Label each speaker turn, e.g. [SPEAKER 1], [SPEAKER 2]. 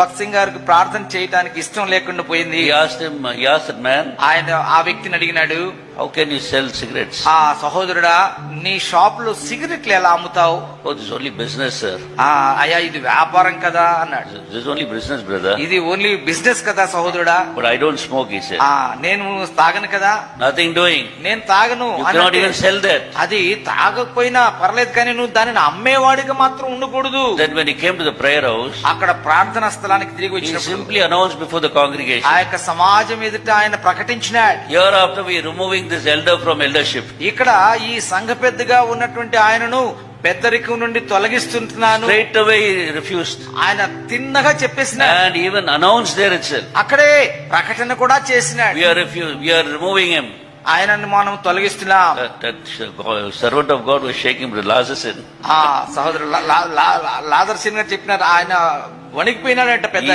[SPEAKER 1] భక్త్ సింగ్ గారికి ప్రార్థన చేయడానికి ఇష్టం లేకుండా పోయింది.
[SPEAKER 2] He asked that man,
[SPEAKER 1] ఆయన ఆ వ్యక్తిని అడిగినాడు,
[SPEAKER 2] how can you sell cigarettes?
[SPEAKER 1] ఆ సహోదరుడా, నీ షాప్ లో సిగరెట్లు ఎలా అమ్ముతావు?
[SPEAKER 2] Oh, this is only business, sir.
[SPEAKER 1] అయ్యా ఇది వ్యాపారం కదా అన్నాడు.
[SPEAKER 2] This is only business, brother.
[SPEAKER 1] ఇది ఓన్లీ బిజినెస్ కదా సహోదరుడా.
[SPEAKER 2] But I don't smoke, he said.
[SPEAKER 1] నేను తాగను కదా.
[SPEAKER 2] Nothing doing.
[SPEAKER 1] నేను తాగను.
[SPEAKER 2] You cannot even sell that.
[SPEAKER 1] అది తాగకపోయినా పర్లేదు, కానీ నువ్వు దానిని అమ్మేవాడిగా మాత్రం ఉండకూడదు.
[SPEAKER 2] Then when he came to the prayer house,
[SPEAKER 1] అక్కడ ప్రార్థనా స్థలానికి తిరిగి
[SPEAKER 2] he
[SPEAKER 1] వచ్చినప్పుడు
[SPEAKER 2] simply announced before the congregation,
[SPEAKER 1] ఆ యొక్క సమాజం ఎదుట ఆయన ప్రకటించినాడు,
[SPEAKER 2] hereafter we are removing this elder from eldership.
[SPEAKER 1] ఇక్కడ ఈ సంఘ పెద్దగా ఉన్నటువంటి ఆయనను పెద్దరికం నుండి తొలగిస్తున్నాను.
[SPEAKER 2] Straight away he refused.
[SPEAKER 1] ఆయన తిన్నగా చెప్పేసిన
[SPEAKER 2] And even announced there itself,
[SPEAKER 1] అక్కడే ప్రకటన కూడా చేసినాడు,
[SPEAKER 2] we are removing him.
[SPEAKER 1] ఆయనను మనం తొలగిస్తున్నాం.
[SPEAKER 2] That servant of God was shaking, Brother Lazarus.
[SPEAKER 1] సహోదరు లాదర్శన్ గారు చెప్పినారు, ఆయన వణికిపోయినాడంట పెద్ద.